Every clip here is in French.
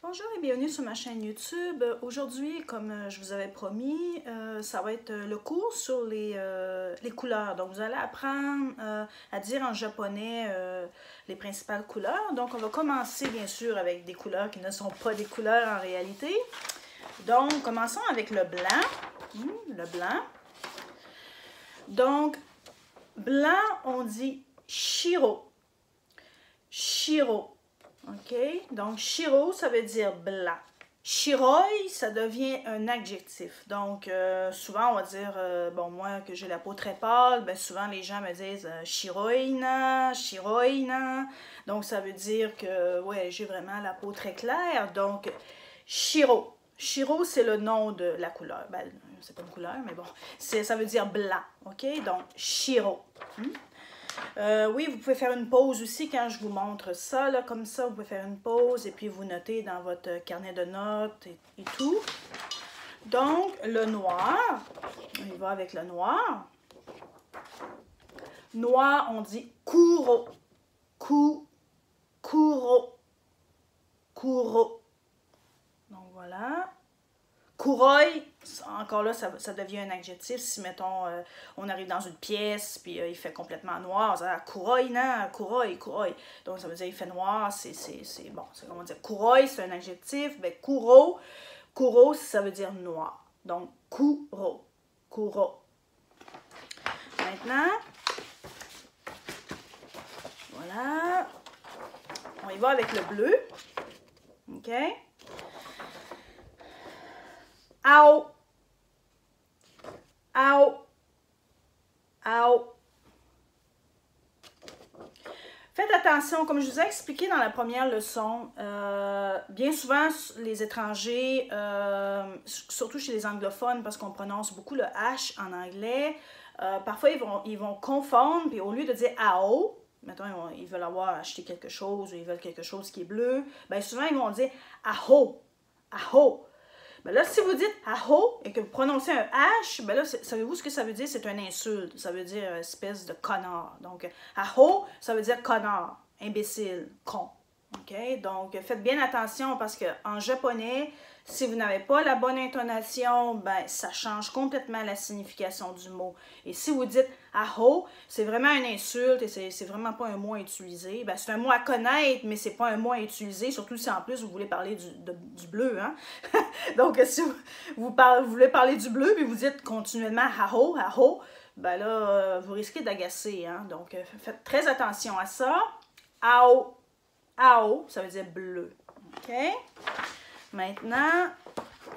Bonjour et bienvenue sur ma chaîne YouTube. Aujourd'hui, comme je vous avais promis, ça va être le cours sur les couleurs. Donc, vous allez apprendre à dire en japonais les principales couleurs. Donc, on va commencer bien sûr avec des couleurs qui ne sont pas des couleurs en réalité. Donc, commençons avec le blanc. Le blanc. Donc, blanc, on dit shiro. Shiro. OK? Donc, shiro, ça veut dire blanc. Shiroi, ça devient un adjectif. Donc, souvent, on va dire, bon, moi, que j'ai la peau très pâle, ben, souvent, les gens me disent shiroina, shiroina. Donc, ça veut dire que, ouais, j'ai vraiment la peau très claire. Donc, shiro. Shiro, c'est le nom de la couleur. Ben, c'est pas une couleur, mais bon, ça veut dire blanc. OK? Donc, shiro. Oui, vous pouvez faire une pause aussi quand je vous montre ça, là, comme ça, vous pouvez faire une pause et puis vous notez dans votre carnet de notes et tout. Donc, le noir, on y va avec le noir. Noir, on dit kuro, kuro, kuro. Donc, voilà. Kuroi, encore là, ça devient un adjectif. Si, mettons, on arrive dans une pièce, puis il fait complètement noir, ça dit kuroi, non, kuroi, kuroi. Donc, ça veut dire il fait noir, c'est bon, c'est comment dire. Kuroi, c'est un adjectif. Ben, kuro, ça veut dire noir. Donc, kuro, kuro. Maintenant, voilà. On y va avec le bleu. OK? Ao, ao, ao. Faites attention, comme je vous ai expliqué dans la première leçon, bien souvent les étrangers, surtout chez les anglophones, parce qu'on prononce beaucoup le H en anglais, parfois ils vont confondre, puis au lieu de dire ao, mettons ils veulent avoir acheté quelque chose ou ils veulent quelque chose qui est bleu, bien souvent ils vont dire aho, aho. Ben là, si vous dites aho et que vous prononcez un H, ben là, savez-vous ce que ça veut dire? C'est une insulte. Ça veut dire espèce de connard. Donc, aho, ça veut dire connard, imbécile, con. OK? Donc, faites bien attention parce qu'en japonais, si vous n'avez pas la bonne intonation, ben, ça change complètement la signification du mot. Et si vous dites aho, c'est vraiment une insulte et c'est vraiment pas un mot à utiliser. Ben, c'est un mot à connaître, mais c'est pas un mot à utiliser, surtout si en plus vous voulez parler du bleu. Hein? Donc, si vous voulez parler du bleu et vous dites continuellement aho, aho, ben là, vous risquez d'agacer. Hein? Donc, faites très attention à ça. Ao. Ao, ça veut dire bleu. OK? Maintenant,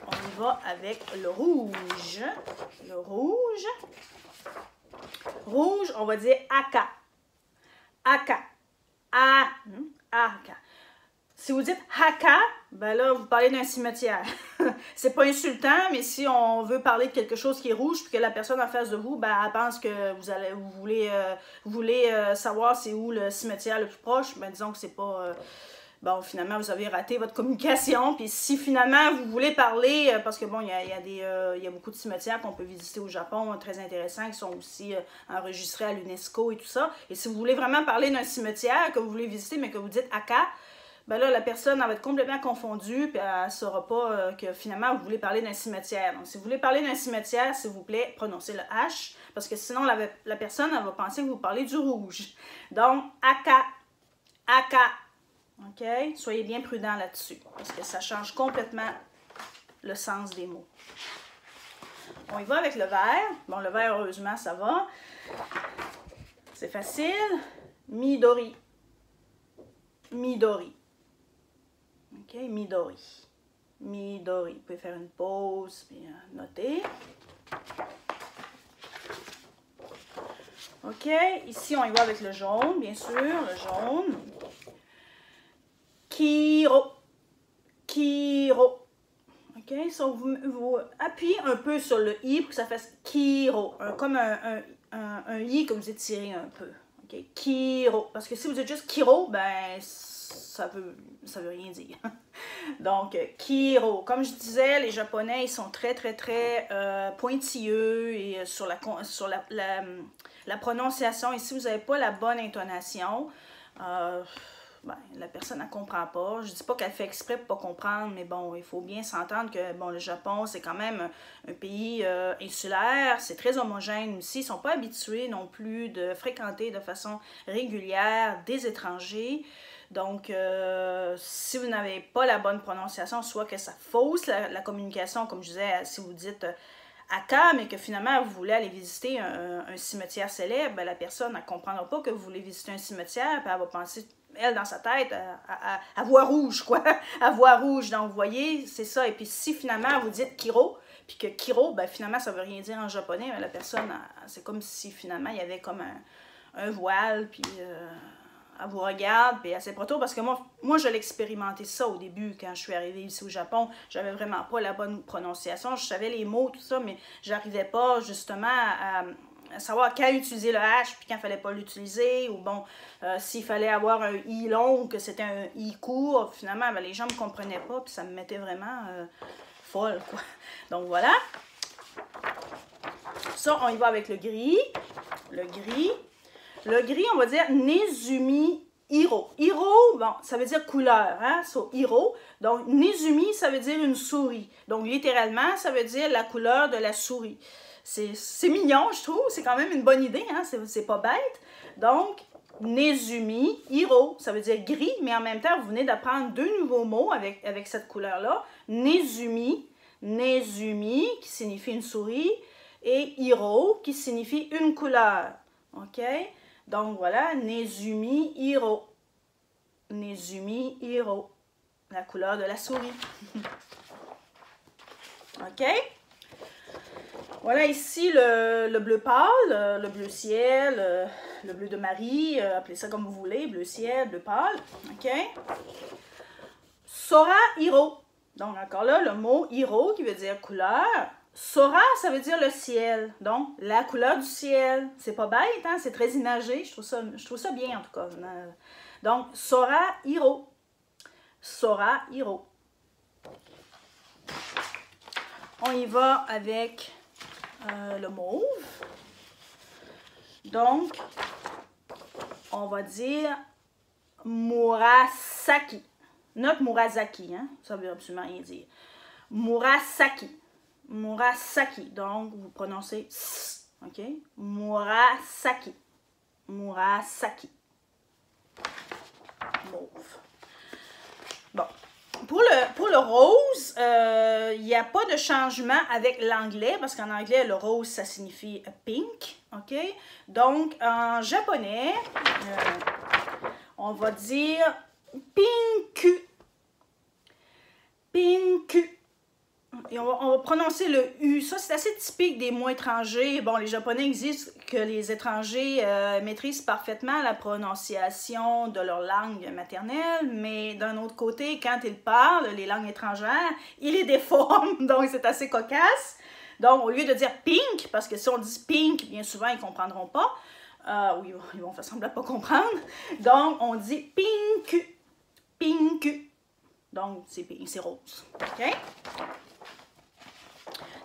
on y va avec le rouge. Le rouge. Rouge, on va dire aka. Aka. Aka. Si vous dites haka, ben là, vous parlez d'un cimetière. C'est pas insultant, mais si on veut parler de quelque chose qui est rouge, puis que la personne en face de vous, ben, elle pense que vous voulez savoir c'est où le cimetière le plus proche, ben disons que c'est pas... bon, finalement, vous avez raté votre communication. Puis si finalement, vous voulez parler, parce que bon, il y a beaucoup de cimetières qu'on peut visiter au Japon, très intéressants, qui sont aussi enregistrés à l'UNESCO et tout ça. Et si vous voulez vraiment parler d'un cimetière que vous voulez visiter, mais que vous dites aka, ben là, la personne elle va être complètement confondue, puis elle ne saura pas que finalement, vous voulez parler d'un cimetière. Donc, si vous voulez parler d'un cimetière, s'il vous plaît, prononcez le H, parce que sinon, la personne, elle va penser que vous parlez du rouge. Donc, aka, aka. OK? Soyez bien prudents là-dessus, parce que ça change complètement le sens des mots. On y va avec le vert. Bon, le vert, heureusement, ça va. C'est facile. Midori. Midori. OK? Midori. Midori. Vous pouvez faire une pause et noter. OK? Ici, on y va avec le jaune, bien sûr. Le jaune. Kiro. Kiro. OK? So, vous appuyez un peu sur le I pour que ça fasse kiro. Comme un I que vous étirez un peu. OK? Kiro. Parce que si vous dites juste kiro, ben ça veut rien dire. Donc, kiro. Comme je disais, les Japonais, ils sont très, très, très pointilleux et sur la prononciation. Et si vous n'avez pas la bonne intonation, ben, la personne ne comprend pas. Je dis pas qu'elle fait exprès pour pas comprendre, mais bon, il faut bien s'entendre que bon, le Japon, c'est quand même un pays insulaire, c'est très homogène aussi. Ils ne sont pas habitués non plus de fréquenter de façon régulière des étrangers. Donc, si vous n'avez pas la bonne prononciation, soit que ça fausse la communication, comme je disais, si vous dites Aka, mais que finalement vous voulez aller visiter un cimetière célèbre, ben, la personne ne comprendra pas que vous voulez visiter un cimetière, puis elle va penser, elle, dans sa tête, à voix rouge, quoi, à voix rouge. Donc, vous voyez, c'est ça. Et puis, si finalement vous dites Kiro, puis que Kiro, ben, finalement, ça ne veut rien dire en japonais, mais la personne, c'est comme si finalement il y avait comme un voile, puis elle vous regarde, puis elle sait pas trop, parce que moi je l'ai expérimenté ça au début, quand je suis arrivée ici au Japon, j'avais vraiment pas la bonne prononciation, je savais les mots, tout ça, mais j'arrivais pas justement à savoir quand utiliser le H, puis quand il fallait pas l'utiliser, ou bon, s'il fallait avoir un I long, ou que c'était un I court, finalement, ben, les gens me comprenaient pas, puis ça me mettait vraiment folle, quoi. Donc voilà. Ça, on y va avec le gris. Le gris. Le gris, on va dire Nezumi Hiro. Hiro, bon, ça veut dire couleur, hein? So, Hiro. Donc, Nezumi, ça veut dire une souris. Donc, littéralement, ça veut dire la couleur de la souris. C'est mignon, je trouve. C'est quand même une bonne idée, hein? C'est pas bête. Donc, Nezumi Hiro, ça veut dire gris, mais en même temps, vous venez d'apprendre deux nouveaux mots avec cette couleur-là. Nezumi, Nezumi, qui signifie une souris, et Hiro, qui signifie une couleur. OK? Donc, voilà, Nezumi Hiro. Nezumi Hiro. La couleur de la souris. OK? Voilà ici le bleu pâle, le bleu ciel, le bleu de Marie, appelez ça comme vous voulez, bleu ciel, bleu pâle. OK? Sora Hiro. Donc, encore là, le mot Hiro qui veut dire couleur. Sora, ça veut dire le ciel. Donc, la couleur du ciel. C'est pas bête, hein? C'est très imagé. Je trouve ça bien, en tout cas. Donc, Sora Hiro. Sora Hiro. On y va avec le mauve. Donc, on va dire Murasaki. Not Murasaki, hein? Ça veut absolument rien dire. Murasaki. Murasaki. Donc, vous prononcez S. OK? Murasaki. Murasaki. Mauve. Bon. Pour le rose, il n'y a pas de changement avec l'anglais, parce qu'en anglais, le rose, ça signifie pink. OK? Donc, en japonais, on va dire pinku. Pinku. Et on va prononcer le U. Ça, c'est assez typique des mots étrangers. Bon, les Japonais existent que les étrangers maîtrisent parfaitement la prononciation de leur langue maternelle, mais d'un autre côté, quand ils parlent les langues étrangères, ils les déforment, donc c'est assez cocasse. Donc, au lieu de dire pink, parce que si on dit pink, bien souvent, ils ne comprendront pas. Oui, ils vont faire semblant de ne pas comprendre. Donc, on dit pinku. Pinku. Donc, c'est rose. OK?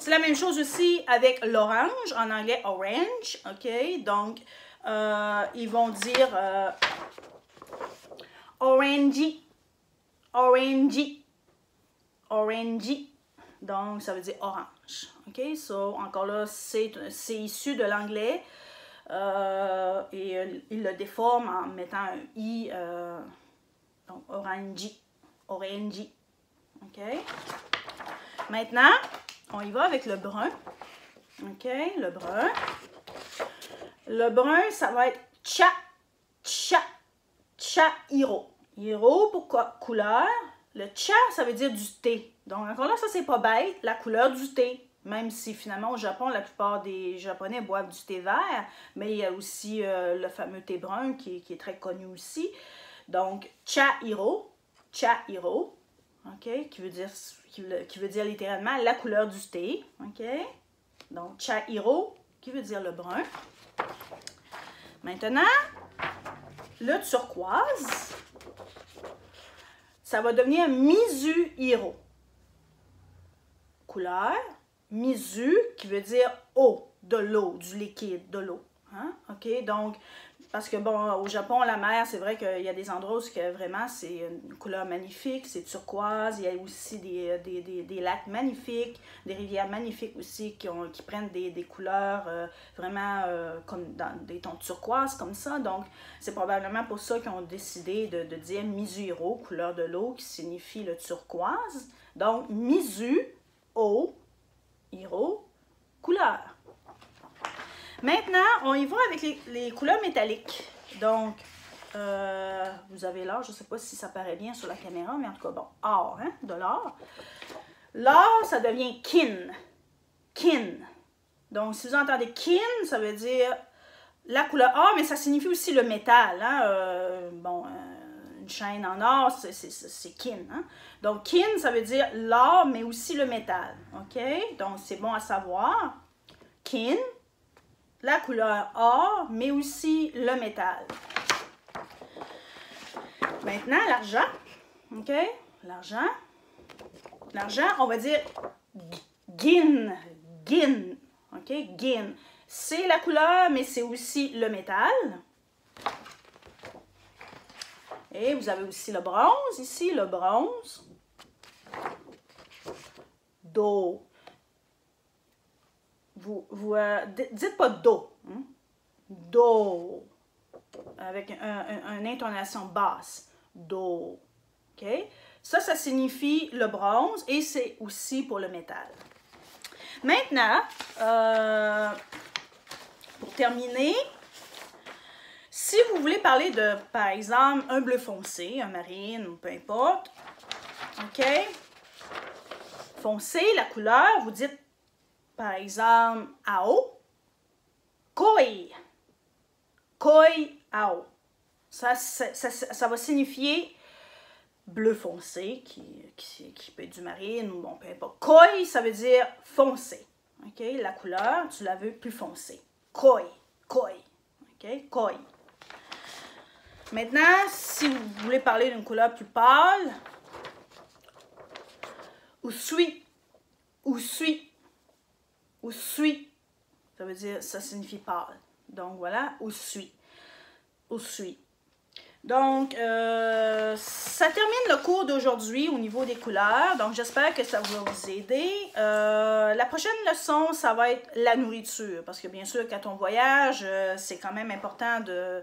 C'est la même chose aussi avec l'orange, en anglais orange, OK? Donc, ils vont dire orangey, orangey, orangey. Donc, ça veut dire orange, OK? So, encore là, c'est issu de l'anglais et ils le déforment en mettant un i, donc orangey, orangey, OK? Maintenant, on y va avec le brun. OK, le brun. Le brun, ça va être cha, cha, cha, hiro. Hiro pour couleur. Le cha, ça veut dire du thé. Donc, encore là, ça, c'est pas bête. La couleur du thé. Même si, finalement, au Japon, la plupart des Japonais boivent du thé vert. Mais il y a aussi le fameux thé brun qui est très connu aussi. Donc, cha, hiro. Cha, hiro. OK, qui veut dire littéralement la couleur du thé. OK? Donc, cha hiro, qui veut dire le brun. Maintenant, le turquoise, ça va devenir mizu hiro. Couleur, mizu, qui veut dire eau, de l'eau, du liquide, de l'eau. Hein? OK? Donc, parce que bon, au Japon, la mer, c'est vrai qu'il y a des endroits où vraiment c'est une couleur magnifique, c'est turquoise, il y a aussi des lacs magnifiques, des rivières magnifiques aussi qui prennent des couleurs vraiment comme dans des tons turquoise comme ça. Donc, c'est probablement pour ça qu'ils ont décidé de dire Mizuhiro, couleur de l'eau, qui signifie le turquoise. Donc, Mizu-o, hiro, couleur. Maintenant, on y va avec les couleurs métalliques. Donc, vous avez l'or, je ne sais pas si ça paraît bien sur la caméra, mais en tout cas, bon, or, hein, de l'or. L'or, ça devient kin. Kin. Donc, si vous entendez kin, ça veut dire la couleur or, mais ça signifie aussi le métal. Hein? Une chaîne en or, c'est kin. Hein? Donc, kin, ça veut dire l'or, mais aussi le métal. OK? Donc, c'est bon à savoir. Kin, la couleur or, mais aussi le métal. Maintenant, l'argent. OK? L'argent. L'argent, on va dire gin. Gin. OK? Gin. C'est la couleur, mais c'est aussi le métal. Et vous avez aussi le bronze, ici, le bronze. Do. Dites pas do. Hein? Do. Avec une intonation basse. Do. OK? Ça signifie le bronze et c'est aussi pour le métal. Maintenant, pour terminer, si vous voulez parler de, par exemple, un bleu foncé, un marine ou peu importe, OK? Foncé, la couleur, vous dites, par exemple, ao, koi. Koi ao. Ça va signifier bleu foncé, qui peut être du marine ou bon, peu importe. Koi, ça veut dire foncé. OK? La couleur, tu la veux plus foncée. Koi. Koi. OK? Koi. Maintenant, si vous voulez parler d'une couleur plus pâle, usui. Usui. Usui. Ça veut dire, ça signifie pâle. Donc voilà, usui. Usui. Donc, ça termine le cours d'aujourd'hui au niveau des couleurs. Donc, j'espère que ça va vous aider. La prochaine leçon, ça va être la nourriture. Parce que bien sûr, quand on voyage, c'est quand même important de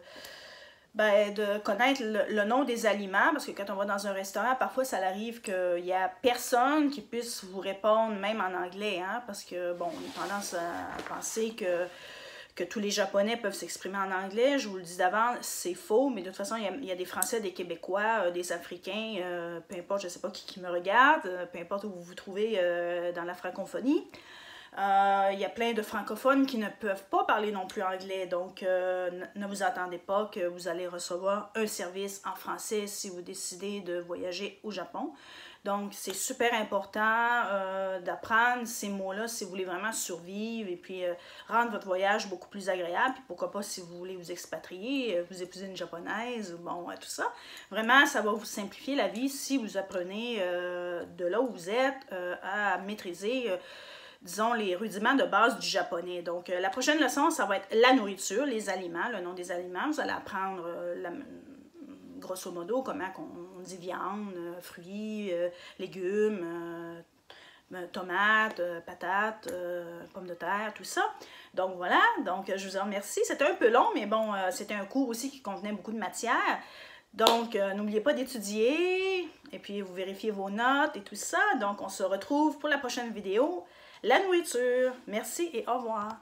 connaître le nom des aliments. Parce que quand on va dans un restaurant, parfois, ça arrive qu'il n'y a personne qui puisse vous répondre, même en anglais. Hein, parce que, bon, on a tendance à penser que tous les Japonais peuvent s'exprimer en anglais. Je vous le dis d'avance, c'est faux, mais de toute façon, il y a des Français, des Québécois, des Africains, peu importe, je ne sais pas qui me regarde, peu importe où vous vous trouvez dans la francophonie. Il y a plein de francophones qui ne peuvent pas parler non plus anglais, donc ne vous attendez pas que vous allez recevoir un service en français si vous décidez de voyager au Japon. Donc, c'est super important d'apprendre ces mots-là si vous voulez vraiment survivre et puis rendre votre voyage beaucoup plus agréable. Puis pourquoi pas si vous voulez vous expatrier, vous épouser une japonaise, bon, tout ça. Vraiment, ça va vous simplifier la vie si vous apprenez de là où vous êtes à maîtriser, disons, les rudiments de base du japonais. Donc, la prochaine leçon, ça va être la nourriture, les aliments, le nom des aliments. Vous allez apprendre grosso modo, comment on dit viande, fruits, légumes, tomates, patates, pommes de terre, tout ça. Donc voilà, donc je vous en remercie. C'était un peu long, mais bon, c'était un cours aussi qui contenait beaucoup de matière. Donc, n'oubliez pas d'étudier, et puis vous vérifiez vos notes et tout ça. Donc, on se retrouve pour la prochaine vidéo, la nourriture. Merci et au revoir.